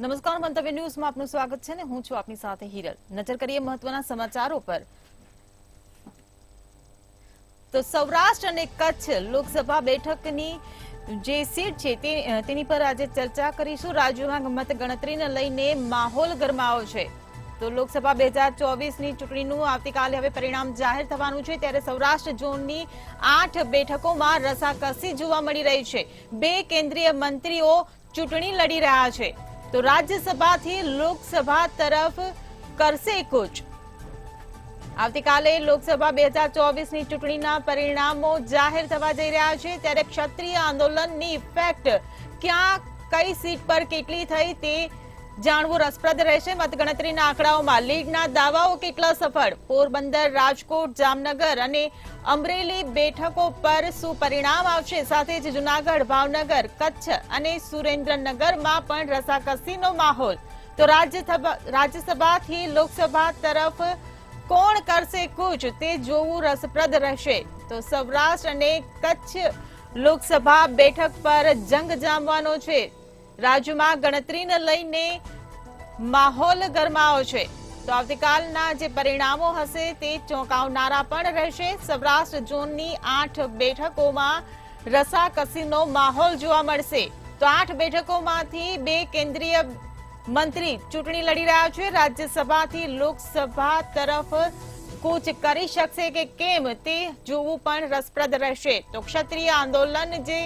નમસ્કાર, મંતવ્ય ન્યૂઝમાં આપનું સ્વાગત છે ને હું છું આપની સાથે હિરલ। નજર કરીએ મહત્વના સમાચારો પર। તો સૌરાષ્ટ્ર અને કચ્છ લોકસભા બેઠકની જે સીટ છે તેની પર આજે ચર્ચા કરીશું। રાજ્યમાં મતગણતરીને લઈને માહોલ ગરમાયો છે। તો લોકસભા 2024ની ચૂંટણીનું આવતીકાલે હવે પરિણામ જાહેર થવાનું છે, ત્યારે સૌરાષ્ટ્ર ઝોનની 8 બેઠકોમાં રસાકસી જોવા મળી રહી છે। 2 કેન્દ્રીય મંત્રીઓ ચૂંટણી લડી રહ્યા છે, તો રાજ્યસભાથી લોકસભા તરફ કરશે કૂચ। આવતીકાલે લોકસભા 2024ની ચૂંટણીના પરિણામો જાહેર થવા જઈ રહ્યા છે, ત્યારે ક્ષત્રિય આંદોલનની ઇફેક્ટ ક્યાં કઈ સીટ પર કેટલી થઈ તે જાણવું રસપ્રદ રહેશે। મતગણતરીના આંકડાઓમાં લીડના દાવાઓ કેટલા સફળ? પોરબંદર, રાજકોટ, જામનગર અને અમરેલી બેઠકો પર શું પરિણામ આવશે? સાથે જ જૂનાગઢ, ભાવનગર, કચ્છ અને સુરેન્દ્રનગરમાં પણ રસાકસીનો માહોલ। તો રાજ્યસભાથી લોકસભા તરફ કોણ કરશે કૂચ તે જોવું રસપ્રદ રહેશે। તો સૌરાષ્ટ્ર અને કચ્છ લોકસભા બેઠક પર જંગ જામવાનો છે। રાજ્યમાં ગણતરીને લઈને માહોલ ગરમાયો છે, તો આવતીકાલના જે પરિણામો હશે તે ચોંકાવનારા પણ રહેશે। સૌરાષ્ટ્ર ઝોનની 8 બેઠકોમાં રસાકસીનો માહોલ જોવા મળશે। તો 8 બેઠકોમાંથી 2 કેન્દ્રીય મંત્રી ચૂંટણી લડી રહ્યા છે। રાજ્યસભાથી લોકસભા તરફ કૂચ કરી શકશે કે કેમ તે જોવું પણ રસપ્રદ રહેશે। તો ક્ષત્રિય આંદોલન જે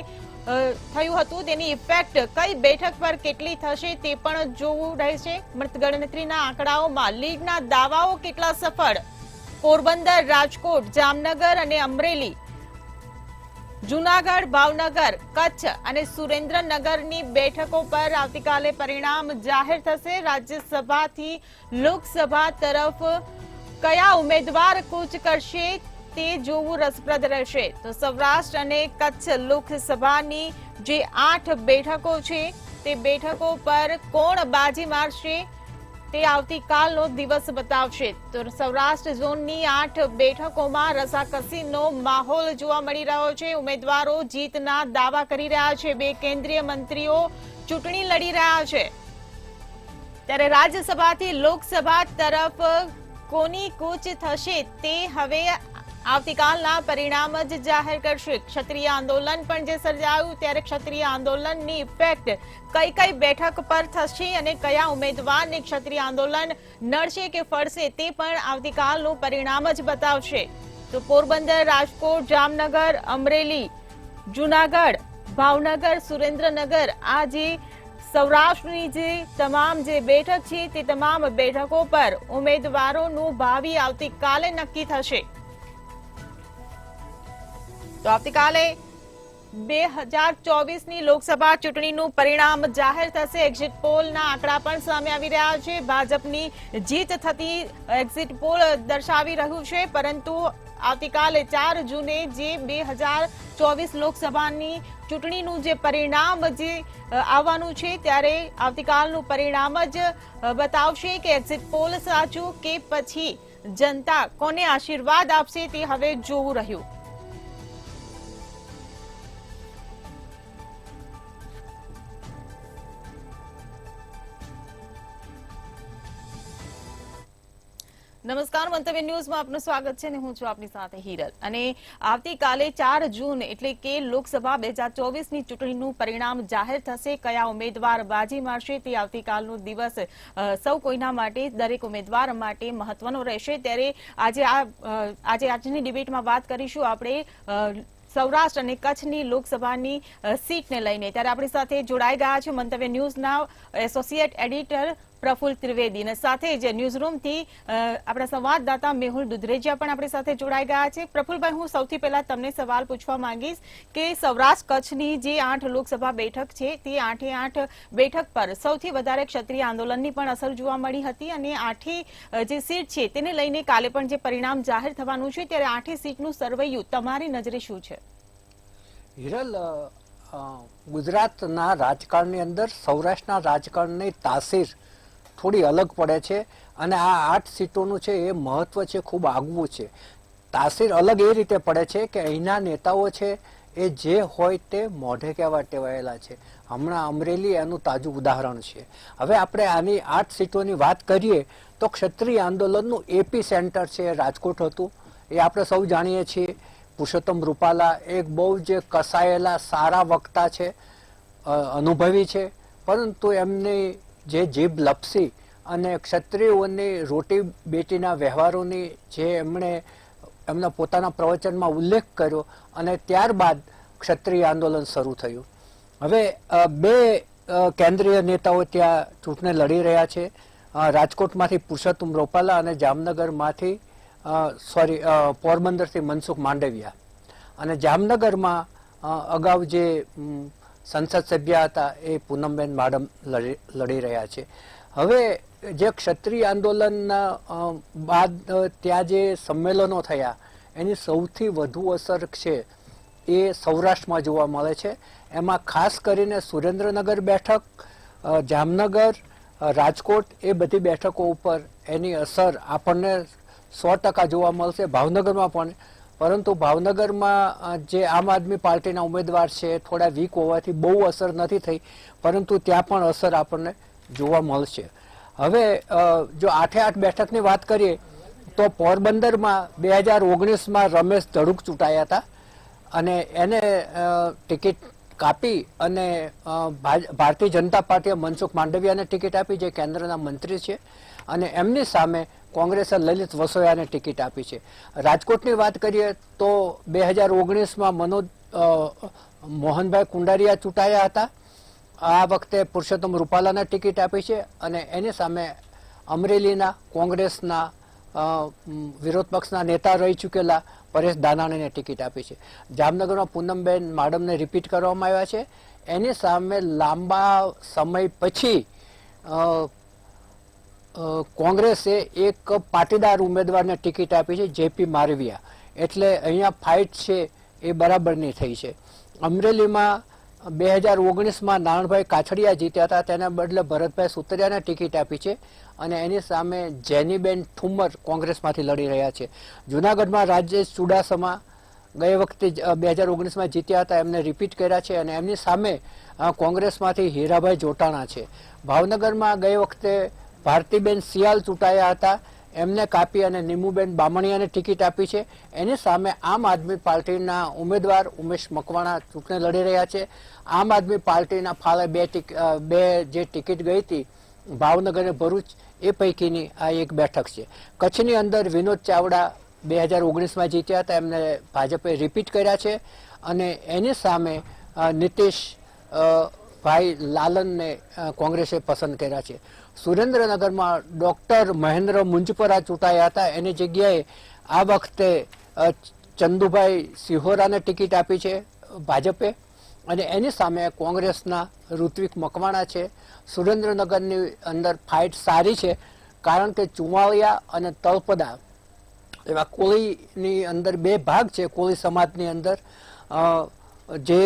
થયું હતું તેની ઇફેક્ટ કઈ બેઠક પર કેટલી થશે તે પણ જોવું રહેશે। મતગણતરીના આંકડાઓમાં લીડના દાવાઓ કેટલા સફળ? પોરબંદર, રાજકોટ, જામનગર અને અમરેલી, જૂનાગઢ, ભાવનગર, કચ્છ અને સુરેન્દ્રનગરની બેઠકો પર આવતીકાલે પરિણામ જાહેર થશે। રાજ્યસભાથી લોકસભા તરફ કયા ઉમેદવાર કૂચ કરશે તે જોવું રસપ્રદ રહેશે। તો સૌરાષ્ટ્ર અને કચ્છ લોકસભાની જે 8 બેઠકો છે તે બેઠકો પર કોણ બાજી મારશે તે આવતીકાલનો દિવસ બતાવશે। તો સૌરાષ્ટ્ર ઝોનની 8 બેઠકોમાં રસાકસીનો માહોલ જોવા મળી રહ્યો છે। ઉમેદવારો જીતના દાવા કરી રહ્યા છે। 2 કેન્દ્રીય મંત્રીઓ ચૂંટણી લડી રહ્યા છે, ત્યારે રાજ્યસભાથી લોકસભા તરફ કોની કૂચ થશે તે હવે આવતીકાલના પરિણામ જ જાહેર કરશે। ક્ષત્રિય આંદોલન પણ જે સર્જાયું, ત્યારે ક્ષત્રિય આંદોલનની ઇફેક્ટ કઈ કઈ બેઠક પર થશે અને કયા ઉમેદવારને ક્ષત્રિય આંદોલન નડશે કે ફળશે તે પણ આવતીકાલનું પરિણામ જ બતાવશે। તો પોરબંદર, રાજકોટ, જામનગર, અમરેલી, જૂનાગઢ, ભાવનગર, સુરેન્દ્રનગર આ જે સૌરાષ્ટ્રની જે તમામ જે બેઠક છે તે તમામ બેઠકો પર ઉમેદવારોનું ભાવિ આવતીકાલે નક્કી થશે। તો આવતીકાલે 2024ની લોકસભા ચૂંટણીનું પરિણામ જાહેર થશે। એક્ઝિટ પોલના આંકડા પણ સામે આવી રહ્યા છે। ભાજપની જીત થતી એક્ઝિટ પોલ દર્શાવી રહ્યું છે, પરંતુ આવતીકાલે 4 જૂને જે 2024 લોકસભાની ચૂંટણીનું જે પરિણામ જે આવવાનું છે, ત્યારે આવતીકાલનું પરિણામ જ બતાવશે કે એક્ઝિટ પોલ સાચું કે પછી જનતા કોને આશીર્વાદ આપશે તે હવે જોવું રહ્યું। નમસ્કાર, મંતવ્ય ન્યૂઝમાં આપનું સ્વાગત છે ને હું છું આપની સાથે હિરલ। અને આવતીકાલે 4 જૂન એટલે કે લોકસભા 2024ની ચૂંટણીનું પરિણામ જાહેર થશે। કયા ઉમેદવાર બાજી મારશે તે આવતીકાલનો દિવસ સૌ કોઈના માટે, દરેક ઉમેદવાર માટે મહત્વનો રહેશે। ત્યારે આજની ડિબેટમાં વાત કરીશું આપણે સૌરાષ્ટ્ર અને કચ્છની લોકસભાની સીટને લઈને। ત્યારે આપણી સાથે જોડાઈ ગયા છે મંતવ્ય ન્યૂઝના એસોસિએટ એડિટર પ્રફુલ ત્રિવેદી, અને સાથે જ ન્યૂઝરૂમથી આપણા સંવાદદાતા મેહુલ દુધરેજિયા પણ આપણી સાથે જોડાઈ ગયા છે। પ્રફુલભાઈ, હું સૌથી પહેલા તમને સવાલ પૂછવા માંગીશ કે સૌરાષ્ટ્ર કચ્છની જે 8 લોકસભા બેઠક છે તે 8 બેઠક પર સૌથી વધારે ક્ષત્રિય આંદોલનની પણ અસર જોવા મળી હતી, અને 8 જે સીટ છે તેને લઈને કાલે પણ જે પરિણામ જાહેર થવાનું છે, ત્યારે 8 સીટનું સર્વૈયું તમારી નજરે શું છે? હિરલ, ગુજરાતના રાજકારણની અંદર સૌરાષ્ટ્રના રાજકારણની તાસીર થોડી અલગ પડે છે, અને આ 8 સીટોનું છે એ મહત્વ છે ખૂબ આગવું છે। તાસીર અલગ એ રીતે પડે છે કે અહીંના નેતાઓ છે એ જે હોય તે મોઢે કહેવા ટેવાયેલા છે. હમણાં અમરેલી એનું તાજું ઉદાહરણ છે. હવે આપણે આની 8 સીટોની વાત કરીએ તો ક્ષત્રિય આંદોલનનું એપી સેન્ટર છે રાજકોટ હતું. એ આપણે સૌ જાણીએ છીએ. પુરુષોત્તમ રૂપાલા એક બહુ જ કસાયેલા સારા વક્તા છે, અનુભવી છે, પરંતુ એમની જે જીભ લપસી અને ક્ષત્રિયોની રોટી બેટીના વ્યવહારોની જે એમના પોતાના પ્રવચનમાં ઉલ્લેખ કર્યો અને ત્યારબાદ ક્ષત્રિય આંદોલન શરૂ થયું. હવે બે કેન્દ્રીય નેતાઓ ત્યાં ચૂંટણી લડી રહ્યા છે. રાજકોટમાંથી પુરુષોત્તમ રૂપાલા અને જામનગરમાંથી પોરબંદરથી મનસુખ માંડવિયા. અને જામનગરમાં અગાઉ જે સંસદ સભ્ય હતા એ પૂનમબેન માડમ લડી રહ્યા છે. હવે જે ક્ષત્રિય આંદોલન બાદ ત્યાં જે સંમેલનો થયા એની સૌથી વધુ અસર છે એ સૌરાષ્ટ્રમાં જોવા મળે છે. એમાં ખાસ કરીને સુરેન્દ્રનગર બેઠક, જામનગર, રાજકોટ એ બધી બેઠકો ઉપર એની અસર આપણને 100% જોવા મળશે. ભાવનગરમાં પણ, પરંતુ ભાવનગરમાં જે આમ આદમી પાર્ટીના ઉમેદવાર છે થોડા વીક હોવાથી બહુ અસર નથી થઈ, પરંતુ ત્યાં પણ અસર આપણને જોવા મળશે. હવે જો 8 બેઠકની વાત કરીએ તો પોરબંદરમાં 2019માં રમેશ ધડુક ચૂંટાયા હતા અને એને ટિકિટ કાપી અને ભારતીય જનતા પાર્ટીએ મનસુખ માંડવિયાને ટિકિટ આપી, જે કેન્દ્રના મંત્રી છે, અને એમની સામે કોંગ્રેસે લલિત વસોયાને ટિકિટ આપી છે. રાજકોટની વાત કરીએ તો 2019માં મોહનભાઈ કુંડારિયા ચૂંટાયા હતા. આ વખતે પુરુષોત્તમ રૂપાલાને ટિકિટ આપી છે અને એની સામે અમરેલીના કોંગ્રેસના વિરોધ પક્ષના નેતા રહી ચૂકેલા પરેશ દાનાણીને ટિકિટ આપી છે. જામનગરમાં પૂનમબેન માડમને રિપીટ કરવામાં આવ્યા છે. એની સામે લાંબા સમય પછી કોંગ્રેસે એક પાટીદાર ઉમેદવારને ટિકિટ આપી છે, જેપી મારવિયા. એટલે અહીંયા ફાઇટ છે એ બરાબરની થઈ છે. અમરેલીમાં 2019માં નારણભાઈ કાછડિયા જીત્યા હતા, તેના બદલે ભરતભાઈ સુતરિયાને ટિકિટ આપી છે અને એની સામે જેનીબેન ઠુમ્મર કોંગ્રેસમાંથી લડી રહ્યા છે. જુનાગઢમાં રાજેશ ચુડાસમા ગઈ વખતે 2019માં જીત્યા હતા, એમને રિપીટ કર્યા છે અને એમની સામે કોંગ્રેસમાંથી હીરાભાઈ જોટાણા છે. ભાવનગરમાં ગઈ વખતે ભારતીબેન સિયાલ ચૂંટાયા હતા, એમને કાપી અને નીમુબેન બામણિયાને ટિકિટ આપી છે. એની સામે આમ આદમી પાર્ટીના ઉમેદવાર ઉમેશ મકવાણા ચૂંટણી લડી રહ્યા છે. આમ આદમી પાર્ટીના ફાળે બે જે ટિકિટ ગઈ હતી ભાવનગર અને ભરૂચ, એ પૈકીની આ એક બેઠક છે. કચ્છની અંદર વિનોદ ચાવડા 2019માં જીત્યા હતા, એમને ભાજપે રિપીટ કર્યા છે અને એની સામે નીતિશ ભાઈ લાલનને કોંગ્રેસે પસંદ કર્યા છે. સુરેન્દ્રનગરમાં ડોક્ટર મહેન્દ્ર મુંજપરા ચૂંટાયા હતા, એની જગ્યાએ આ વખતે ચંદુભાઈ સિહોરાને ટિકિટ આપી છે ભાજપે અને એની સામે કોંગ્રેસના ઋત્વિક મકવાણા છે. સુરેન્દ્રનગરની અંદર ફાઇટ સારી છે, કારણ કે ચુમાળિયા અને તળપદા એવા કોળીની અંદર બે ભાગ છે. કોળી સમાજની અંદર જે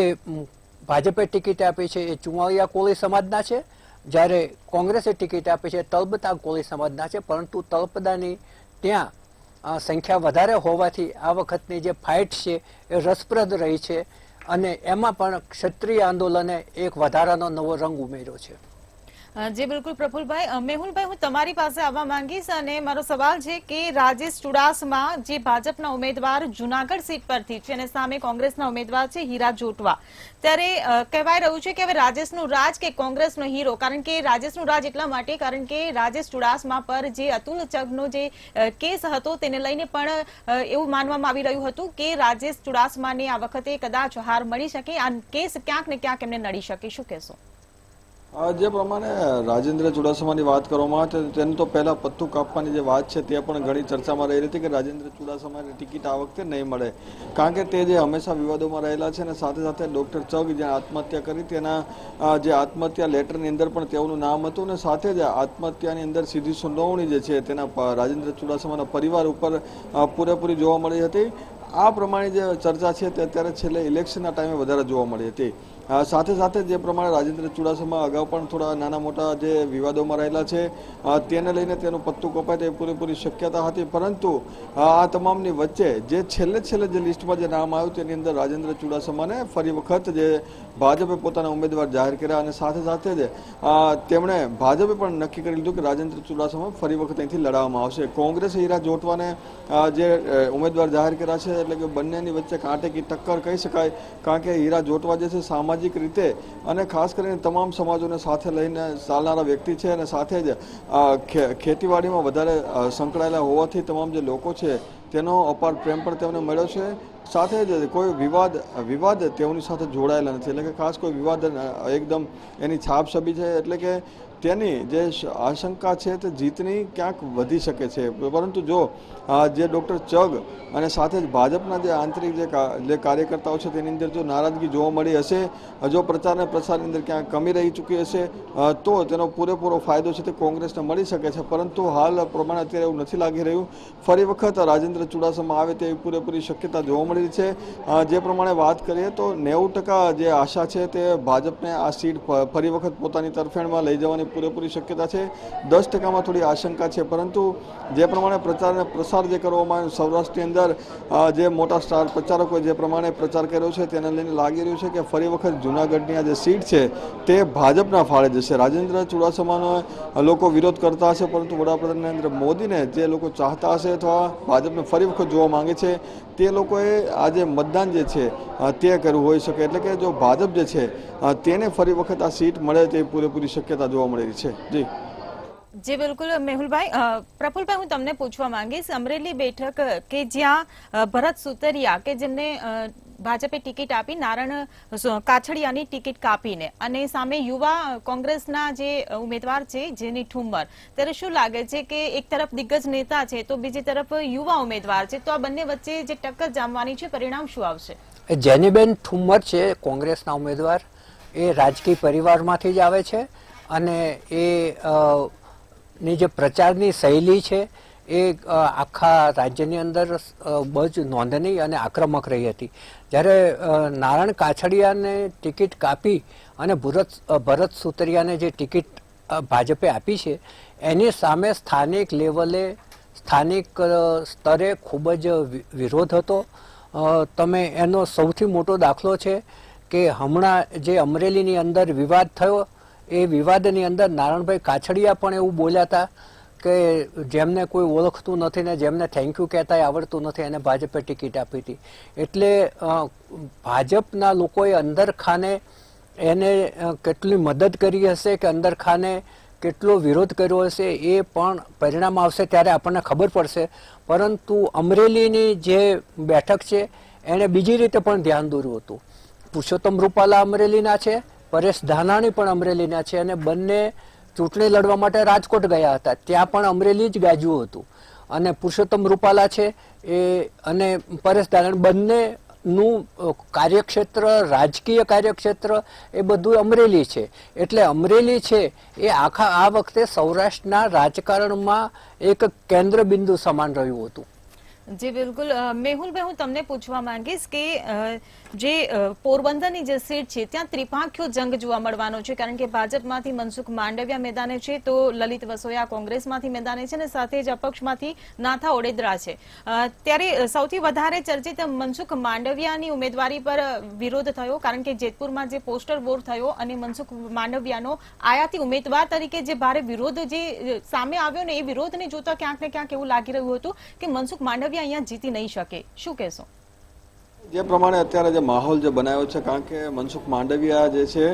ભાજપે ટિકિટ આપી છે એ ચુમાળિયા કોળી સમાજના છે, જ્યારે કોંગ્રેસે ટિકિટ આપી છે તળપદા કોળી સમાજના છે. પરંતુ તળપદાની ત્યાં સંખ્યા વધારે હોવાથી આ વખતની જે ફાઇટ છે એ રસપ્રદ રહી છે અને એમાં પણ ક્ષત્રિય આંદોલને એક વધારાનો નવો રંગ ઉમેર્યો છે. જી બિલકુલ પ્રફુલભાઈ. મેહુલભાઈ, હું તમારી પાસે આવવા માંગીશ અને મારો સવાલ છે કે રાજેશ ચુડાસમા જે ભાજપના ઉમેદવાર જુનાગઢ સીટ પરથી છે અને સામે કોંગ્રેસના ઉમેદવાર છે હીરા જોટવા, ત્યારે કહેવાય રહ્યું છે કે હવે રાજેશનું રાજ કે કોંગ્રેસનો હીરો? કારણ કે રાજેશનું રાજ એટલા માટે કારણ કે રાજેશ ચુડાસમા પર જે અતુલ ચગનો જે કેસ હતો તેને લઈને પણ એવું માનવામાં આવી રહ્યું હતું કે રાજેશ ચુડાસમાને આ વખતે કદાચ હાર મળી શકે, આ કેસ ક્યાંક ને ક્યાંક એમને નડી શકે. શું કહેશો? જે પ્રમાણે રાજેન્દ્ર ચુડાસમાની વાત કરવામાં આવે તેનું તો પહેલા પત્તું કાપવાની જે વાત છે તે પણ ઘણી ચર્ચામાં રહી હતી કે રાજેન્દ્ર ચુડાસમાની ટિકિટ આ વખતે નહીં મળે, કારણ કે તે જે હંમેશા વિવાદોમાં રહેલા છે અને સાથે સાથે ડૉક્ટર ચગ જ્યાં આત્મહત્યા કરી તેના જે આત્મહત્યા લેટરની અંદર પણ તેઓનું નામ હતું અને સાથે જ આત્મહત્યાની અંદર સીધી સંડોવણી જે છે તેના રાજેન્દ્ર ચુડાસમાના પરિવાર ઉપર પૂરેપૂરી જોવા મળી હતી. આ પ્રમાણે જે ચર્ચા છે તે અત્યારે છેલ્લે ઇલેક્શનના ટાઈમે વધારે જોવા મળી હતી. સાથે સાથે જે પ્રમાણે રાજેન્દ્ર ચુડાસમા અગાઉ પણ થોડા નાના મોટા જે વિવાદોમાં રહેલા છે તેને લઈને તેનું પત્તું કપાય તે પૂરેપૂરી શક્યતા હતી, પરંતુ આ તમામની વચ્ચે જે છેલ્લે જે લિસ્ટમાં જે નામ આવ્યું તેની અંદર રાજેન્દ્ર ચુડાસમાને ફરી વખત જે ભાજપે પોતાના ઉમેદવાર જાહેર કર્યા અને સાથે જ તેમણે ભાજપે પણ નક્કી કરી લીધું કે રાજેન્દ્ર ચુડાસમા ફરી વખત અહીંથી લડાવવામાં આવશે. કોંગ્રેસે હીરા જોટવાને જે ઉમેદવાર જાહેર કર્યા છે એટલે કે બંનેની વચ્ચે કાંટેકી ટક્કર કહી શકાય, કારણ કે હીરા જોટવા જે છે સામાજિક રીતે અને ખાસ કરીને તમામ સમાજોને સાથે લઈને ચાલનારા વ્યક્તિ છે અને સાથે જ ખેતીવાડીમાં વધારે સંકળાયેલા હોવાથી તમામ જે લોકો છે તેનો અપાર પ્રેમ પણ તેમને મળ્યો છે. સાથે જ કોઈ વિવાદ તેઓની સાથે જોડાયેલા નથી, એટલે કે ખાસ કોઈ વિવાદ એકદમ એની છાપ છબી છે, એટલે કે તેની જે આશંકા છે તે જીતની ક્યાંક વધી શકે છે. પરંતુ જો જે ડૉક્ટર ચગ અને સાથે જ ભાજપના જે આંતરિક જે કાર્યકર્તાઓ છે તેની અંદર જો નારાજગી જોવા મળી હશે, જો પ્રચારની અંદર ક્યાંક કમી રહી ચૂકી હશે તો તેનો પૂરેપૂરો ફાયદો છે તે કોંગ્રેસને મળી શકે છે. પરંતુ હાલ પ્રમાણે અત્યારે એવું નથી લાગી રહ્યું. ફરી વખત રાજેન્દ્ર ચુડાસમા આવે તેવી પૂરેપૂરી શક્યતા જોવા મળી રહી છે. જે પ્રમાણે વાત કરીએ તો 90% જે આશા છે તે ભાજપને આ સીટ ફરી વખત પોતાની તરફેણમાં લઈ જવાની પૂરેપૂરી શક્યતા છે. 10%માં થોડી આશંકા છે, પરંતુ જે પ્રમાણે પ્રચાર અને પ્રસાર જે કરવામાં આવ્યો સૌરાષ્ટ્રની અંદર જે મોટા સ્ટાર પ્રચારકોએ જે પ્રમાણે પ્રચાર કર્યો છે તેને લઈને લાગી રહ્યું છે કે ફરી વખત જૂનાગઢની આ જે સીટ છે તે ભાજપના ફાળે જશે. રાજેન્દ્ર ચુડાસમાનો લોકો વિરોધ કરતા હશે, પરંતુ વડાપ્રધાન નરેન્દ્ર મોદીને જે લોકો ચાહતા હશે અથવા ભાજપને ફરી વખત જોવા માંગે છે તે લોકોએ આ જે મતદાન જે છે તે કરવું હોઈ શકે, એટલે કે જો ભાજપ જે છે તેને ફરી વખત આ સીટ મળે તે પૂરેપૂરી શક્યતા જોવા મળી રહી છે. જી બિલકુલ મેહુલભાઈ. પ્રફુલભાઈ, હું તમને પૂછવા માંગીશ, અમરેલી બેઠક કે જ્યાં ભરત સુતરિયા કે જેમને ભાજપે ટિકિટ આપી, નારણ કાછડિયાની ટિકિટ કાપીને, અને સામે યુવા કોંગ્રેસના જે ઉમેદવાર છે જેની ઠુમ્મર, ત્યારે શું લાગે છે કે એક તરફ દિગ્ગજ નેતા છે તો બીજી તરફ યુવા ઉમેદવાર છે, તો આ બંને વચ્ચે જે ટક્કર જામવાની છે પરિણામ શું આવશે? જેનીબેન ઠુમ્મર છે કોંગ્રેસના ઉમેદવાર, એ રાજકીય પરિવારમાંથી જ આવે છે અને એ ની જે પ્રચારની શૈલી છે એ આખા રાજ્યની અંદર બહુ જ નોંધનીય અને આક્રમક રહી હતી. જ્યારે નારણ કાછડિયાને ટિકિટ કાપી અને ભરત સુતરિયાને જે ટિકિટ ભાજપે આપી છે એની સામે સ્થાનિક લેવલે, સ્થાનિક સ્તરે ખૂબ જ વિરોધ હતો. તમે એનો સૌથી મોટો દાખલો છે કે હમણાં જે અમરેલીની અંદર વિવાદ થયો, એ વિવાદની અંદર નારણભાઈ કાછડિયા પણ એવું બોલ્યા હતા કે જેમને કોઈ ઓળખતું નથી ને જેમને થેન્ક યુ કહેતાય આવડતું નથી એને ભાજપે ટિકિટ આપી હતી. એટલે ભાજપના લોકોએ અંદર ખાને એને કેટલી મદદ કરી હશે કે અંદર ખાને કેટલો વિરોધ કર્યો હશે એ પણ પરિણામ આવશે ત્યારે આપણને ખબર પડશે. પરંતુ અમરેલીની જે બેઠક છે એણે બીજી રીતે પણ ધ્યાન દોર્યું હતું. પુરુષોત્તમ રૂપાલા અમરેલીના છે, પરેશ ધાનાણી પણ અમરેલીના છે, અને બંને ચૂંટણી લડવા માટે રાજકોટ ગયા હતા, ત્યાં પણ અમરેલી જ ગાજ્યું હતું. અને પુરુષોત્તમ રૂપાલા છે એ અને પરેશ ધાનાણી બંનેનું કાર્યક્ષેત્ર, રાજકીય કાર્યક્ષેત્ર એ બધું અમરેલી છે. એટલે અમરેલી છે એ આખા આ વખતે સૌરાષ્ટ્રના રાજકારણમાં એક કેન્દ્ર બિંદુ સમાન રહ્યું હતું. જી બિલકુલ. મેહુલભાઈ, હું તમને પૂછવા માંગીશ કે જે પોરબંદરની જે સીટ છે ત્યાં ત્રિપાંખ્યો જંગ જોવા મળવાનો છે, કારણ કે ભાજપમાંથી મનસુખ માંડવિયા મેદાને છે, તો લલિત વસોયા કોંગ્રેસમાંથી મેદાને છે, અને સાથે જ અપક્ષમાંથી નાથા ઓડેદરા છે. ત્યારે સૌથી વધારે ચર્ચિત મનસુખ માંડવિયાની ઉમેદવારી પર વિરોધ થયો, કારણ કે જેતપુરમાં જે પોસ્ટર વોર થયો અને મનસુખ માંડવિયાનો આયાતી ઉમેદવાર તરીકે જે ભારે વિરોધ જે સામે આવ્યો ને, એ વિરોધને જોતા ક્યાંક ને ક્યાંક એવું લાગી રહ્યું હતું કે મનસુખ માંડવિયા અહીંયા જીતી નહીં શકે. શું કહેશો? જે પ્રમાણે અત્યારે જે માહોલ જે બનાવ્યો છે, કારણ કે મનસુખ માંડવિયા જે છે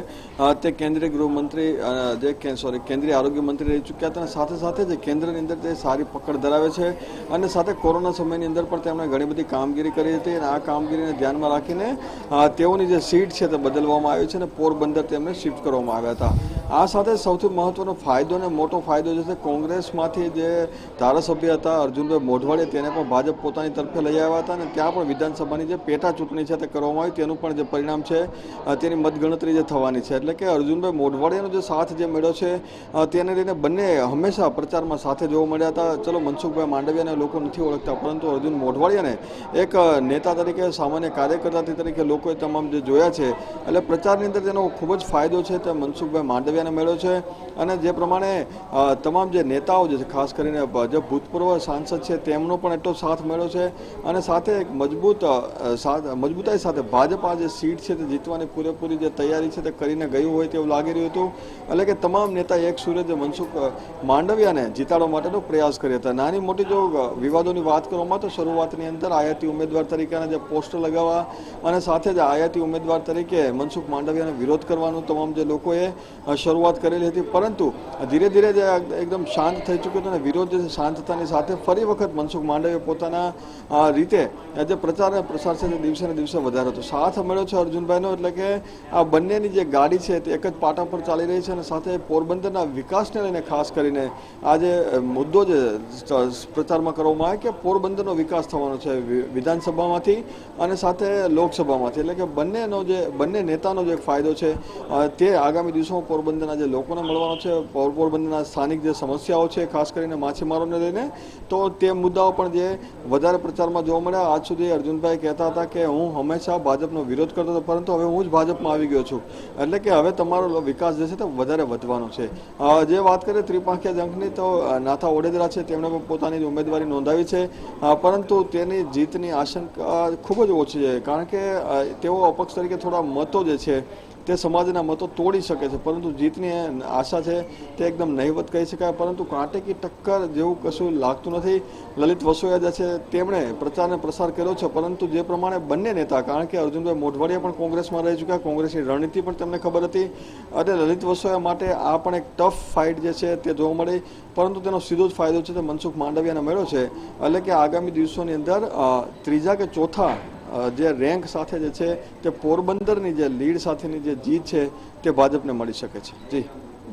તે કેન્દ્રીય ગૃહમંત્રી કેન્દ્રીય આરોગ્ય મંત્રી રહી ચૂક્યા હતા, અને સાથે સાથે જે કેન્દ્રની અંદર તે સારી પકડ ધરાવે છે, અને સાથે કોરોના સમયની અંદર પણ તેમણે ઘણી બધી કામગીરી કરી હતી, અને આ કામગીરીને ધ્યાનમાં રાખીને તેઓની જે સીટ છે તે બદલવામાં આવી છે અને પોરબંદર તેમને શિફ્ટ કરવામાં આવ્યા હતા. આ સાથે સૌથી મહત્વનો ફાયદો અને મોટો ફાયદો જે છે કોંગ્રેસમાંથી જે ધારાસભ્ય હતા અર્જુનભાઈ મોઢવાડિયા તેને પણ ભાજપ પોતાની તરફે લઈ આવ્યા હતા અને ત્યાં પણ વિધાનસભાની જે પેટા ચૂંટણી છે તે કરવામાં આવી તેનું પણ જે પરિણામ છે તેની મતગણતરી જે થવાની છે. એટલે કે અર્જુનભાઈ મોઢવાડિયાનો જે સાથ જે મળ્યો છે તેને લઈને બંને હંમેશા પ્રચારમાં સાથે જોવા મળ્યા હતા. ચલો મનસુખભાઈ માંડવિયાને લોકો નથી ઓળખતા, પરંતુ અર્જુન મોઢવાડિયાને એક નેતા તરીકે, સામાન્ય કાર્યકર્તા તરીકે લોકોએ તમામ જે જોયા છે. એટલે પ્રચારની અંદર તેનો ખૂબ જ ફાયદો છે તે મનસુખભાઈ માંડવિયાને મળ્યો છે. અને જે પ્રમાણે તમામ જે નેતાઓ જે છે, ખાસ કરીને ભાજપ ભૂતપૂર્વ સાંસદ છે તેમનો પણ એટલો સાથ મળ્યો છે. અને સાથે એક મજબૂતાઈ સાથે ભાજપ આ જે સીટ છે તે જીતવાની પૂરેપૂરી જે તૈયારી છે તે કરીને ગયું હોય તેવું લાગી રહ્યું હતું. એટલે કે તમામ નેતા એક સુરે જે મનસુખ માંડવિયાને જીતાડવા માટેનો પ્રયાસ કર્યો હતા. નાની મોટી જો વિવાદોની વાત કરવામાં તો શરૂઆતની અંદર આયાતી ઉમેદવાર તરીકેના જે પોસ્ટર લગાવવા અને સાથે જ આયાતી ઉમેદવાર તરીકે મનસુખ માંડવિયાનો વિરોધ કરવાનું તમામ જે લોકોએ શરૂઆત કરેલી હતી. પરંતુ ધીરે ધીરે જે એકદમ શાંત થઈ ચૂક્યો હતો અને વિરોધ જે શાંત થતાની સાથે ફરી વખત મનસુખ માંડવીએ પોતાના રીતે જે પ્રચાર અને પ્રસાર છે તે દિવસે ને દિવસે વધારે હતો. સાથ મળ્યો છે અર્જુનભાઈનો. એટલે કે આ બંનેની જે ગાડી છે તે એક જ પાટા પર ચાલી રહી છે અને સાથે પોરબંદરના વિકાસને લઈને ખાસ કરીને આ જે મુદ્દો જે પ્રચારમાં કરવામાં આવે કે પોરબંદરનો વિકાસ થવાનો છે વિધાનસભામાંથી અને સાથે લોકસભામાંથી. એટલે કે બંને નેતાનો જે ફાયદો છે તે આગામી દિવસોમાં પોરબંદરના જે લોકોને મળવાનો છે. પોરબંદરના સ્થાનિક જે સમસ્યાઓ છે ખાસ કરીને માછીમારોને લઈને તો તે મુદ્દાઓ પણ જે વધારે પ્રચારમાં જોવા મળ્યા. આજ સુધી અર્જુનભાઈ કહેતા હતા કે હું હંમેશા ભાજપનો વિરોધ કરતો હતો, પરંતુ હવે હું જ ભાજપમાં આવી ગયો છું. એટલે કે હવે તમારો વિકાસ જે છે તે વધારે વધવાનો છે. જે વાત કરીએ ત્રિપાંખિયા જંગની તો નાથા ઓડેદરા છે તેમણે પણ પોતાની ઉમેદવારી નોંધાવી છે, પરંતુ તેની જીતની આશંકા ખૂબ જ ઓછી છે. કારણ કે તેઓ અપક્ષ તરીકે થોડા મતો જે છે તે સમાજના મતો તોડી શકે છે, પરંતુ જીતની આશા છે તે એકદમ નહીવત કહી શકાય. પરંતુ કાંટેકી ટક્કર જેવું કશું લાગતું નથી. લલિત વસોયા જે છે તેમણે પ્રચાર અને પ્રસાર કર્યો છે, પરંતુ જે પ્રમાણે બંને નેતા, કારણ કે અર્જુનભાઈ મોઢવાડિયા પણ કોંગ્રેસમાં રહી ચૂક્યા, કોંગ્રેસની રણનીતિ પણ તેમને ખબર હતી અને લલિત વસોયા માટે આ પણ એક ટફ ફાઇટ જે છે તે જોવા મળી. પરંતુ તેનો સીધો જ ફાયદો છે તે મનસુખ માંડવિયાને મળ્યો છે. એટલે કે આગામી દિવસોની અંદર ત્રીજા કે ચોથા જે રેન્ક સાથે જે છે તે પોરબંદરની જે લીડ સાથેની જે જીત છે તે ભાજપને મળી શકે છે.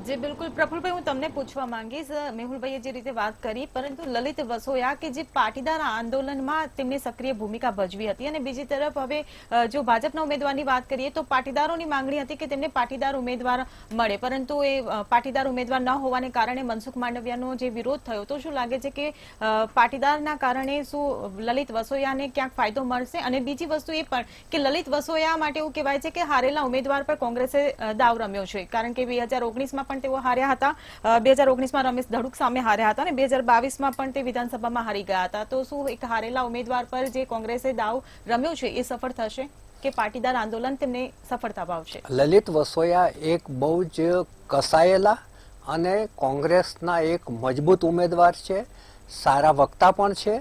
જી બિલકુલ પ્રફુલભાઈ, હું તમને પૂછવા માંગીશ, મેહુલભાઈએ જે રીતે વાત કરી, પરંતુ લલિત વસોયા કે જે પાટીદાર આંદોલનમાં તેમની સક્રિય ભૂમિકા ભજવી હતી અને બીજી તરફ હવે જો ભાજપના ઉમેદવારની વાત કરીએ તો પાટીદારોની માંગણી હતી કે તેમને પાટીદાર ઉમેદવાર મળે, પરંતુ એ પાટીદાર ઉમેદવાર ન હોવાને કારણે મનસુખ માંડવિયાનો જે વિરોધ થયો, તો શું લાગે છે કે પાટીદારના કારણે શું લલિત વસોયાને ક્યાંક ફાયદો મળશે? અને બીજી વસ્તુ એ પણ કે લલિત વસોયા માટે એવું કહેવાય છે કે હારેલા ઉમેદવાર પર કોંગ્રેસે દાવ રમ્યો છે, કારણ કે 2019માં પણ તેઓ હાર્યા હતા, 2019માં રમેશ ધડુક સામે હાર્યા હતા અને 2022માં પણ તે વિધાનસભામાં હારી ગયા હતા. તો શું એક હારેલા ઉમેદવાર પર જે કોંગ્રેસે દાવ રમ્યો છે એ સફળ થશે કે પાટીદાર આંદોલન તેમને સફળતા પામશે? લલિત વસોયા એક બહુ જ કસાયેલા અને કોંગ્રેસના એક મજબૂત ઉમેદવાર છે, સારા વક્તા પણ છે,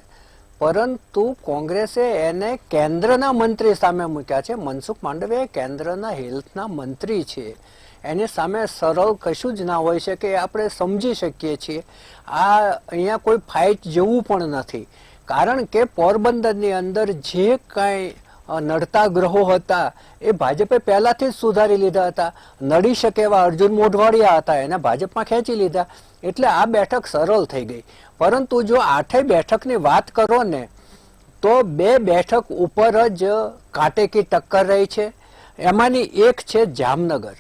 પરંતુ કોંગ્રેસે એને કેન્દ્રના મંત્રી સામે મૂક્યા છે. મનસુખ માંડવિયા કેન્દ્રના હેલ્થના મંત્રી છે, એની સામે સરળ કશું જ ના હોય છે કે આપણે સમજી શકીએ છીએ. આ અહીંયા કોઈ ફાઇટ જેવું પણ નથી, કારણ કે પોરબંદરની અંદર જે કાંઈ નડતા ગ્રહો હતા એ ભાજપે પહેલાથી જ સુધારી લીધા હતા. નડી શકે એવા અર્જુન મોઢવાડિયા હતા, એને ભાજપમાં ખેંચી લીધા, એટલે આ બેઠક સરળ થઈ ગઈ. પરંતુ જો 8 બેઠકની વાત કરો ને તો 2 બેઠક ઉપર જ કાંટેકી ટક્કર રહી છે. એમાંની એક છે જામનગર.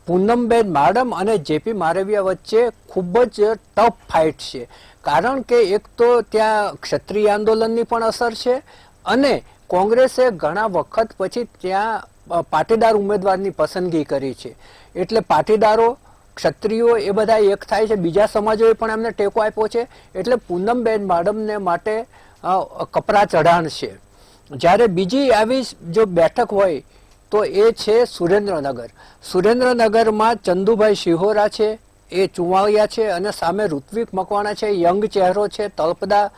પૂનમબેન માડમ અને જેપી મારવિયા વચ્ચે ખૂબ જ ટફ ફાઇટ છે, કારણ કે એક તો ત્યાં ક્ષત્રિય આંદોલનની પણ અસર છે અને કોંગ્રેસે ઘણા વખત પછી ત્યાં પાટીદાર ઉમેદવારની પસંદગી કરી છે. એટલે પાટીદારો, ક્ષત્રિયો એ બધા એક થાય છે, બીજા સમાજોએ પણ એમને ટેકો આપ્યો છે. એટલે પૂનમબેન માડમને માટે કપરા ચઢાણ છે. જ્યારે બીજી આવી જો બેઠક હોય તો એ છે સુરેન્દ્રનગર. સુરેન્દ્રનગરમાં ચંદુભાઈ શિહોરા છે, એ ચુવાળિયા છે અને સામે ઋત્વિક મકવાણા છે, યંગ ચહેરો છે, તળપદા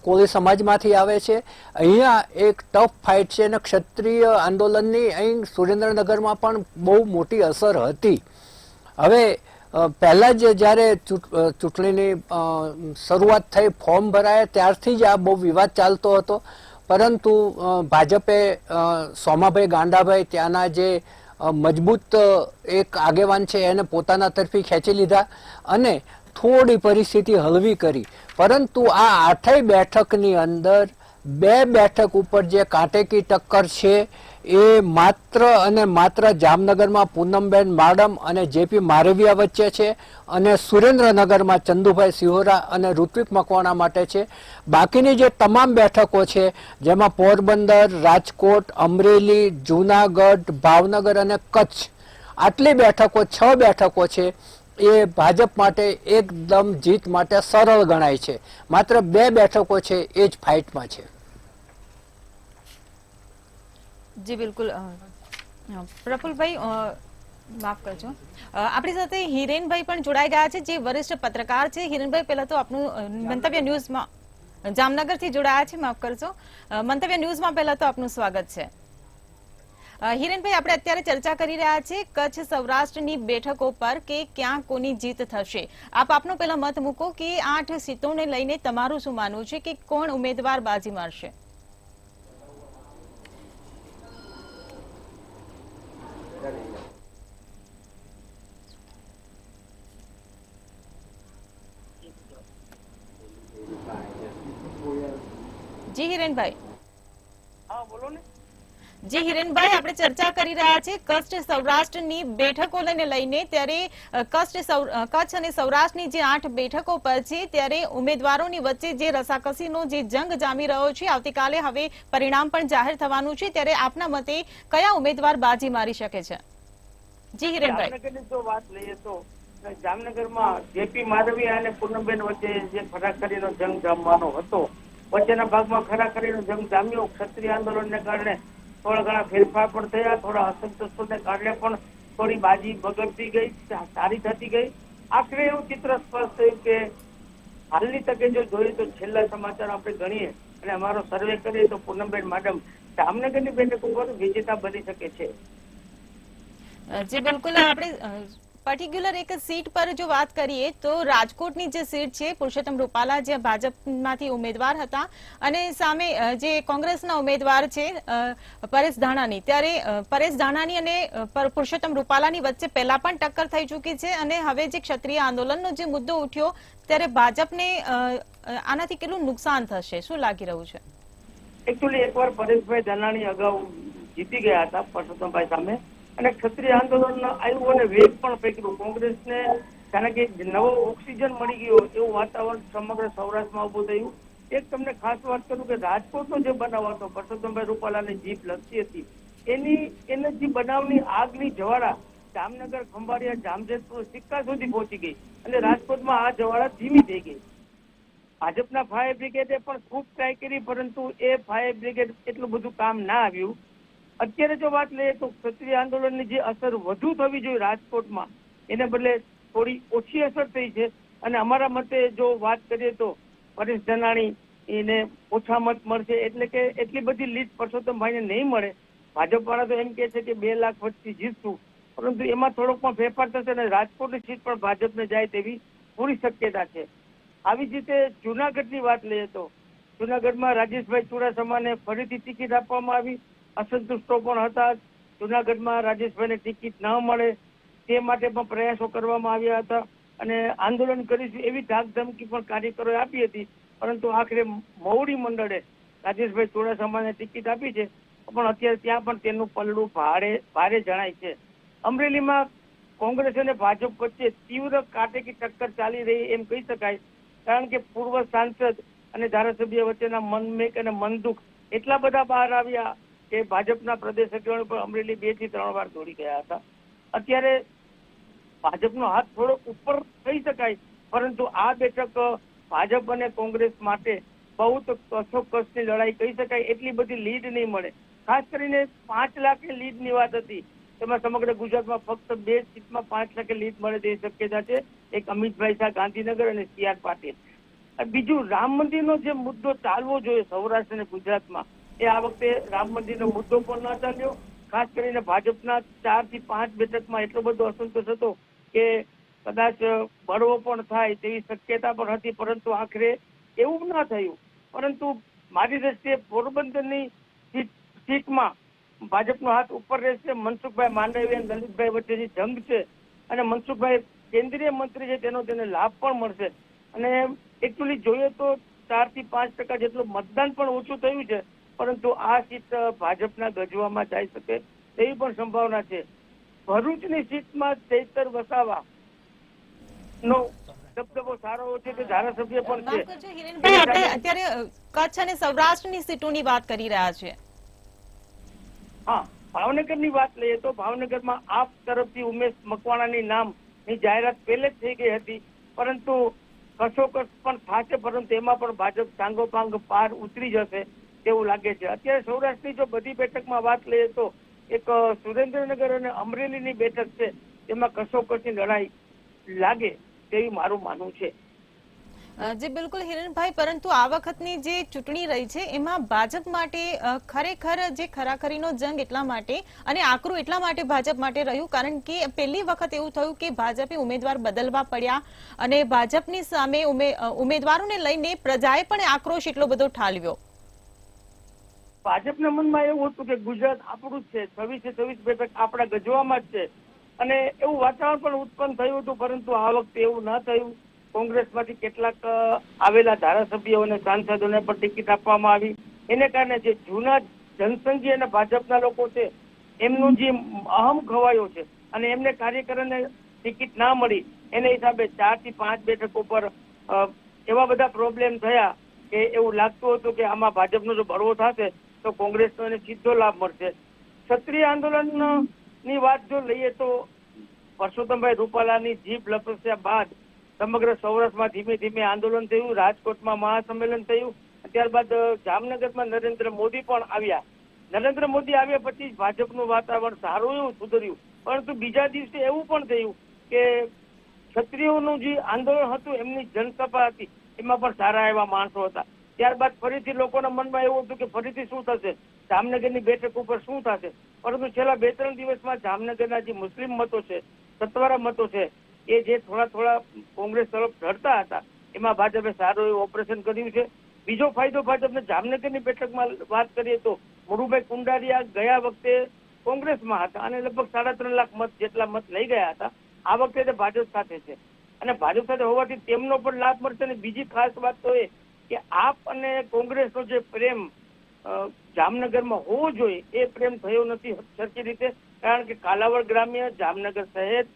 કોળી સમાજમાંથી આવે છે. અહીંયા એક ટફ ફાઇટ છે અને ક્ષત્રિય આંદોલનની અહીં સુરેન્દ્રનગરમાં પણ બહુ મોટી અસર હતી. હવે પહેલા જ જ્યારે ચૂંટણીની શરૂઆત થઈ, ફોર્મ ભરાયા ત્યારથી જ આ બહુ વિવાદ ચાલતો હતો, પરંતુ ભાજપે સોમાભાઈ ગાંડાભાઈ ત્યાંના જે મજબૂત એક આગેવાન છે એને પોતાના તરફી ખેંચી લીધા અને થોડી પરિસ્થિતિ હળવી કરી. પરંતુ આ 8 બેઠકની અંદર 2 બેઠક ઉપર જે કાંટેકી ટક્કર છે એ માત્ર અને માત્ર જામનગરમાં પૂનમબેન માડમ અને જેપી મારવિયા વચ્ચે છે અને સુરેન્દ્રનગરમાં ચંદુભાઈ સિહોરા અને ઋત્વિક મકવાણા માટે છે. બાકીની જે તમામ બેઠકો છે જેમાં પોરબંદર, રાજકોટ, અમરેલી, જૂનાગઢ, ભાવનગર અને કચ્છ, આટલી બેઠકો 6 બેઠકો છે એ ભાજપ માટે એકદમ જીત માટે સરળ ગણાય છે. માત્ર 2 બેઠકો છે એ જ ફાઇટમાં છે. જી બિલકુલ. પ્રફુલભાઈ, માફ કરજો, આપણી સાથે હિરેનભાઈ પણ જોડાઈ ગયા છે, જે વરિષ્ઠ પત્રકાર છે. હિરેનભાઈ, પહેલા તો આપનું મંતવ્ય ન્યૂઝમાં, જામનગરથી જોડાયા છે, માફ કરજો, મંતવ્ય ન્યૂઝમાં પહેલા તો આપનું સ્વાગત છે. હિરેનભાઈ, આપણે અત્યારે ચર્ચા કરી રહ્યા છે કચ્છ સૌરાષ્ટ્રની બેઠકો પર કે ક્યાં કોની જીત થશે. આપ આપનો પહેલા મત મૂકો કે 8 સીટોને લઈને તમારું શું માનવું છે કે કોણ ઉમેદવાર બાજી મારશે? જી હિરેનભાઈ. હા, બોલો ને. જી હિરેનભાઈ, આપણે ચર્ચા કરી રહ્યા છે કચ્છ સૌરાષ્ટ્રની બેઠકોને લઈને. ત્યારે કચ્છ અને સૌરાષ્ટ્રની જે 8 બેઠકો પર છે ત્યારે ઉમેદવારોની વચ્ચે જે રસાકસીનો જે જંગ જામી રહ્યો છે, આવતીકાલે હવે પરિણામ પણ જાહેર થવાનું છે. ત્યારે આપના મતે કયા ઉમેદવાર બાજી મારી શકે છે? જી હિરેનભાઈ. જામનગરની જો વાત લઈએ તો જામનગરમાં જેપી મારવિયા અને પૂનમબેન વચ્ચે જે ખરાખરીનો જંગ જામવાનો હતો, વચ્ચેના ભાગમાં ખરાખરીનો જંગ જામ્યો. ક્ષત્રિય આંદોલનને કારણે થોડા ઘણા ફેરફાર પણ થયા, થોડા અસંતોષોને કારણે પણ થોડી બાજી બગડતી ગઈ, સારી થતી ગઈ. આખરે એવું ચિત્ર સ્પષ્ટ થયું કે હાલની તકે જો જોઈએ તો છેલ્લા સમાચાર આપણે ગણીએ અને અમારો સર્વે કરીએ તો પૂનમબેન માડમ જામનગરની બેઠક ઉપર વિજેતા બની શકે છે. જી બિલકુલ. આપણે પર્ટિક્યુલર એક સીટ પર જો વાત કરીએ તો રાજકોટની જે સીટ છે, પુરુષોત્તમ રૂપાલા જે ભાજપમાંથી ઉમેદવાર હતા અને સામે જે કોંગ્રેસના ઉમેદવાર છે પરેશ ધાનાણી, ત્યારે પરેશ ધાનાણી અને પુરુષોત્તમ રૂપાલાની વચ્ચે પહેલા પણ ટક્કર થઈ ચૂકી છે અને હવે જે ક્ષત્રિય આંદોલનનો જે મુદ્દો ઉઠ્યો ત્યારે ભાજપને આનાથી કેટલું નુકસાન થશે, શું લાગી રહ્યું છે? એકચ્યુઅલી એકવાર પરેશભાઈ ધાનાણી અગાઉ જીતી ગયા હતા પરસોત્તમભાઈ સામે અને ક્ષત્રિય આંદોલન આવ્યું અને વેગ પણ ફેંક્યું. કોંગ્રેસને જાણે કે નવો ઓક્સિજન મળી ગયો એવું વાતાવરણ સમગ્ર સૌરાષ્ટ્રમાં ઉભું થયું. એક તમને ખાસ વાત કરું કે રાજકોટનો જે બનાવ હતો, પરસોત્તમભાઈ રૂપાલાની જીપ લગતી હતી, એને જે બનાવની આગની જ્વાળા જામનગર, ખંભાળિયા, જામજેતપુર, સિક્કા સુધી પહોંચી ગઈ અને રાજકોટમાં આ જ્વાળા ધીમી થઈ ગઈ. ભાજપના ફાયર બ્રિગેડે પણ ખૂબ ટ્રાય કરી, પરંતુ એ ફાયર બ્રિગેડ એટલું બધું કામ ના આવ્યું. અત્યારે જો વાત લઈએ તો ક્ષત્રિય આંદોલનની જે અસર વધુ થવી જોઈએ રાજકોટમાં, એને બદલે થોડી ઓછી અસર થઈ છે. અને અમારા મતે જો વાત કરીએ તો પરેશ ધાનાણી એને ઓછા મત મળશે, એટલે કે એટલી બધી લીડ પરસોત્તમભાઈને નહીં મળે. ભાજપ વાળા તો એમ કે છે કે 2 લાખ વોટથી જીતશું, પરંતુ એમાં થોડોક પણ ફેરફાર થશે અને રાજકોટની સીટ પણ ભાજપને જાય તેવી પૂરી શક્યતા છે. આવી જ રીતે જૂનાગઢની વાત લઈએ તો જૂનાગઢમાં રાજેશભાઈ ચુડાસમાને ફરીથી ટિકિટ આપવામાં આવી. અસંતુષ્ટો પણ હતા. જૂનાગઢમાં રાજેશભાઈને ટિકિટ ન મળે તે માટે પણ પ્રયાસો કરવામાં આવ્યા હતા અને આંદોલન કરીશું એવી ધાકધમકી પણ કાર્યકરોએ આપી હતી, પરંતુ આખરે મવડી મંડળે રાજેશભાઈ ચુડાસમાને ટિકિટ આપી છે. પણ અત્યારે ત્યાં પણ તેનું પલ્લું ભારે જણાય છે. અમરેલીમાં કોંગ્રેસ અને ભાજપ વચ્ચે તીવ્ર કાટેકી ટક્કર ચાલી રહી એમ કહી શકાય, કારણ કે પૂર્વ સાંસદ અને ધારાસભ્ય વચ્ચેના મનમેક અને મનદુખ એટલા બધા બહાર આવ્યા કે ભાજપના પ્રદેશ સભ્યોને પણ અમરેલી 2 થી 3 વાર દોડી ગયા હતા. અત્યારે ભાજપનો હાથ થોડો ઉપર કહી શકાય, પરંતુ આ બેઠક ભાજપ અને કોંગ્રેસ માટે બહુ તો કસોકસની લડાઈ કહી શકાય. એટલી બધી લીડ નહીં મળે. ખાસ કરીને 5 લાખ લીડની વાત હતી, તેમાં સમગ્ર ગુજરાતમાં ફક્ત 2 સીટમાં 5 લાખ લીડ મળે તેવી શક્યતા છે. એક અમિતભાઈ શાહ ગાંધીનગર અને CR પાટીલ. બીજું, રામ મંદિરનો જે મુદ્દો ચાલવો જોઈએ સૌરાષ્ટ્ર અને ગુજરાતમાં, એ આ વખતે રામ મંદિરનો મુદ્દો પણ ન ચાલ્યો. ખાસ કરીને ભાજપના 4 થી 5 બેઠકમાં એટલો બધો અસંતોષ હતો કે કદાચ બળવો પણ થાય તેવી શક્યતા પણ હતી, પરંતુ આખરે એવું ના થયું. પરંતુ મારી દ્રષ્ટિએ પોરબંદરની સીટમાં ભાજપનો હાથ ઉપર રહેશે. મનસુખભાઈ માંડવીયા અને લલિતભાઈ વચ્ચે જે જંગ છે અને મનસુખભાઈ કેન્દ્રીય મંત્રી છે તેનો તેને લાભ પણ મળશે. અને એકચ્યુઅલી જોઈએ તો 4 થી 5% જેટલું મતદાન પણ ઓછું થયું છે, પરંતુ આ સીટ ભાજપના ગજવામાં જઈ શકે તેવી પણ સંભાવના છે. ભરૂચની સીટમાં ચૈતર વસાવા નો દબદબો સારો છે, તે ધારાસભ્ય પણ માફ છે. કરજો હિરેનભાઈ, આપણે અત્યારે કચ્છ અને સૌરાષ્ટ્રની સીટોની વાત કરી રહ્યા છીએ. હા, ભાવનગરની વાત લઈએ તો ભાવનગરમાં આપ તરફથી ઉમેશ મકવાણાની નામની જાહેરાત પહેલે જ થઈ ગઈ હતી, પરંતુ કસોકસ પણ થશે, પરંતુ એમાં પણ ભાજપ સાંગોપાંગ પાર ઉતરી જશે તેવું લાગે છે. અત્યારે સૌરાષ્ટ્રની જો બધી બેઠકમાં વાત લઈએ તો એક સુરેન્દ્રનગર અને અમરેલીની બેઠક છે, તેમાં કસોકસની લડાઈ લાગે તેવી મારું માનવું છે. જી બિલકુલ હિરેનભાઈ, પરંતુ આ વખતની જે ચૂંટણી રહી છે એમાં ભાજપ માટે ખરેખર જે ખરાખરીનો જંગ એટલા માટે અને આકરું એટલા માટે ભાજપ માટે રહ્યું કારણ કે પહેલી વખત એવું થયું કે ભાજપે ઉમેદવાર બદલવા પડ્યા અને ભાજપની સામે ઉમેદવારોને લઈને પ્રજાએ પણ આક્રોશ એટલો બધો ઠાલવ્યો. ભાજપના મનમાં એવું હતું કે ગુજરાત આપણું જ છે, 26 બેઠક આપણા ગજવામાં જ છે અને એવું વાતાવરણ પણ ઉત્પન્ન થયું હતું, પરંતુ આ વખતે એવું ન થયું. કોંગ્રેસમાંથી કેટલાક આવેલા ધારાસભ્યો અને સાંસદોને પણ ટિકિટ આપવામાં આવી. એને કારણે જે જૂના જનસંઘી અને ભાજપના લોકો છે એમનું જે અહમ ખવાયો છે અને એમને કાર્યકરોને ટિકિટ ના મળી, એને હિસાબે 4 થી 5 બેઠકો પર એવા બધા પ્રોબ્લેમ થયા કે એવું લાગતું હતું કે આમાં ભાજપનો જો બળવો થશે તો કોંગ્રેસનો એને સીધો લાભ મળશે. ક્ષત્રિય આંદોલનની વાત જો લઈએ તો પરસોત્તમભાઈ રૂપાલાની જીભ લપસ્યા બાદ સમગ્ર સૌરાષ્ટ્રમાં ધીમે ધીમે આંદોલન થયું, રાજકોટમાં મહાસંમેલન થયું, ત્યારબાદ જામનગરમાં નરેન્દ્ર મોદી પણ આવ્યા. નરેન્દ્ર મોદી આવ્યા પછી ભાજપનું વાતાવરણ સારું એવું સુધર્યું, પરંતુ બીજા દિવસે એવું પણ થયું કે ક્ષત્રિયોનું જે આંદોલન હતું એમની જનસભા હતી એમાં પણ સારા એવા માણસો હતા. ત્યારબાદ ફરીથી લોકોના મનમાં એવું હતું કે ફરીથી શું થશે, જામનગરની બેઠક ઉપર શું થશે, પરંતુ છેલ્લા 2-3 દિવસમાં જામનગરના જે મુસ્લિમ મતો છે, સત્વરા મતો છે, એ જે થોડા કોંગ્રેસ તરફ ઢળતા હતા એમાં ભાજપે સારું એવું ઓપરેશન કર્યું છે. બીજો ફાયદો ભાજપને જામનગરની બેઠકમાં વાત કરીએ તો મુરુભાઈ કુંડારિયા ગયા વખતે કોંગ્રેસમાં હતા અને લગભગ 3.5 લાખ મત જેટલા મત લઈ ગયા હતા. આ વખતે તે ભાજપ સાથે છે અને ભાજપ સાથે હોવાથી તેમનો પણ લાભ મળશે. અને બીજી ખાસ વાત તો એ કે આપ અને કોંગ્રેસનો જે પ્રેમ જામનગરમાં હોવો જોઈએ એ પ્રેમ થયો નથી સરખી રીતે, કારણ કે કાલાવડ ગ્રામ્ય, જામનગર શહેર,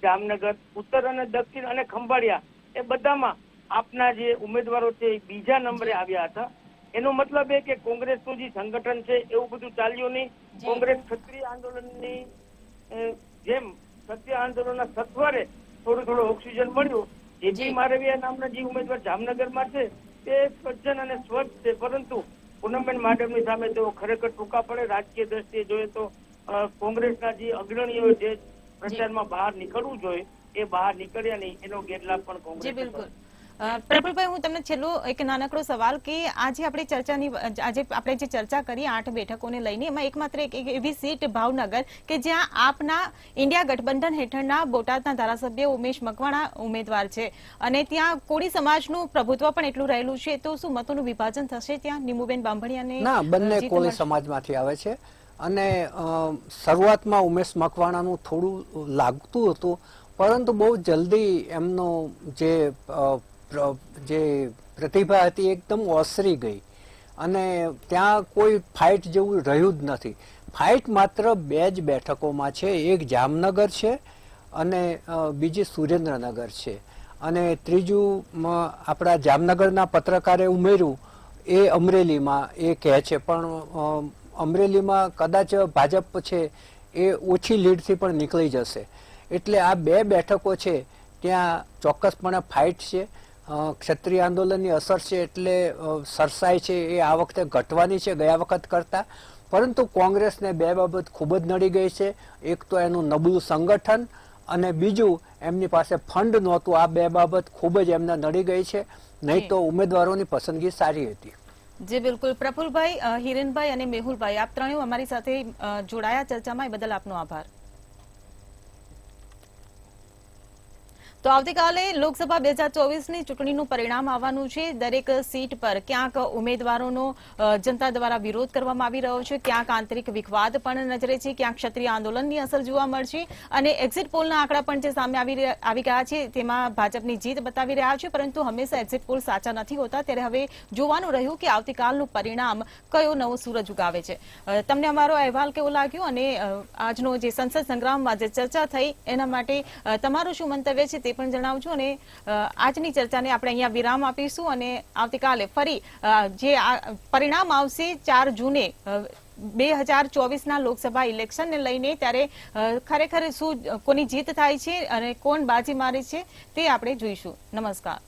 જામનગર ઉત્તર અને દક્ષિણ અને ખંભાળિયા એ બધામાં આપના જે ઉમેદવારો છે એ બીજા નંબરે આવ્યા હતા. એનો મતલબ એ કે કોંગ્રેસનું જે સંગઠન છે એવું બધું ચાલ્યું નહીં. કોંગ્રેસ ક્ષત્રિય આંદોલનની જેમ ક્ષત્રિય આંદોલનના સત્વરે થોડું ઓક્સિજન મળ્યું. જેપી મારવિયા નામના જે ઉમેદવાર જામનગરમાં છે તે સજ્જન અને સ્વચ્છ છે, પરંતુ પૂનમબેન માડમની સામે તેઓ ખરેખર ટૂંકા પડે. રાજકીય દ્રષ્ટિએ જોઈએ તો કોંગ્રેસના જે અગ્રણીઓ જે પ્રચારમાં બહાર નીકળવું જોઈએ એ બહાર નીકળ્યા નહીં, એનો ગેરલાભ પણ કોંગ્રેસ. બિલકુલ. પ્રફુલભાઈ, હું તમને છેલ્લો એક નાનકડો સવાલ કે આજે આપણે જે ચર્ચા કરી 8 બેઠકોને લઈને, એમાં એકમાત્ર એક એવી સીટ ભાવનગર કે જ્યાં આપના ઇન્ડિયા ગઠબંધન હેઠળના બોટાદના ધારાસભ્ય ઉમેશ મકવાણા ઉમેદવાર છે અને ત્યાં કોળી સમાજનું પ્રભુત્વ પણ એટલું રહેલું છે, તો શું મતોનું વિભાજન થશે ત્યાં? નીમુબેન બાંભણિયાને ના, બંને કોળી સમાજમાંથી આવે છે અને શરૂઆતમાં ઉમેશ મકવાણાનું થોડું લાગતું હતું, પરંતુ બહુ જલ્દી એમનો જે પ્રતિભા હતી એકદમ ઓસરી ગઈ અને ત્યાં કોઈ ફાઇટ જેવું રહ્યું જ નથી. ફાઇટ માત્ર 2 જ બેઠકોમાં છે, એક જામનગર છે અને બીજી સુરેન્દ્રનગર છે અને ત્રીજું આપણા જામનગરના પત્રકારે ઉમેર્યું એ અમરેલીમાં એ કહે છે, પણ અમરેલીમાં કદાચ ભાજપ છે એ ઓછી લીડથી પણ નીકળી જશે. એટલે આ 2 બેઠકો છે ત્યાં ચોક્કસપણે ફાઇટ છે. ક્ષત્રિય આંદોલનની અસર છે એટલે સરસાઈ છે એ આ વખતે ઘટવાની છે ગયા વખત કરતા, પરંતુ કોંગ્રેસને 2 બાબત ખૂબ જ નડી ગઈ છે. એક તો એનું નબળું સંગઠન અને બીજું એમની પાસે ફંડ નહોતું. આ 2 બાબત ખૂબ જ એમને નડી ગઈ છે, નહીં તો ઉમેદવારોની પસંદગી સારી હતી. જી બિલકુલ. પ્રફુલભાઈ, હિરેનભાઈ અને મેહુલભાઈ, આપ ત્રણેય અમારી સાથે જોડાયા ચર્ચામાં, એ બદલ આપનો આભાર. તો આવતીકાલે લોકસભા 2024ની ચૂંટણીનું પરિણામ આવવાનું છે. દરેક સીટ પર ક્યાંક ઉમેદવારોનો જનતા દ્વારા વિરોધ કરવામાં આવી રહ્યો છે, ક્યાંક આંતરિક વિવાદ પણ નજરે છે, ક્યાંક ક્ષત્રિય આંદોલનની અસર જોવા મળશે અને એક્ઝિટ પોલના આંકડા પણ જે સામે આવી ગયા છે તેમાં ભાજપની જીત બતાવી રહ્યા છે. પરંતુ હંમેશા એક્ઝિટ પોલ સાચા નથી હોતા, ત્યારે હવે જોવાનું રહ્યું કે આવતીકાલનું પરિણામ કયો નવો સૂરજ ઉગાવે છે. તમને અમારો અહેવાલ કેવો લાગ્યો અને આજનો જે સંસદ સંગ્રામમાં જે ચર્ચા થઈ એના માટે તમારું શું મંતવ્ય છે તે પણ જણાવજો. અને આજની ચર્ચાને આપણે અહીંયા વિરામ આપીશું અને આવતીકાલે ફરી જે પરિણામ આવશે 4 જૂને 2024ના લોકસભા ઇલેક્શનને લઈને, ત્યારે ખરેખર શું કોની જીત થાય છે અને કોણ બાજી મારે છે તે આપણે જોઈશું. નમસ્કાર.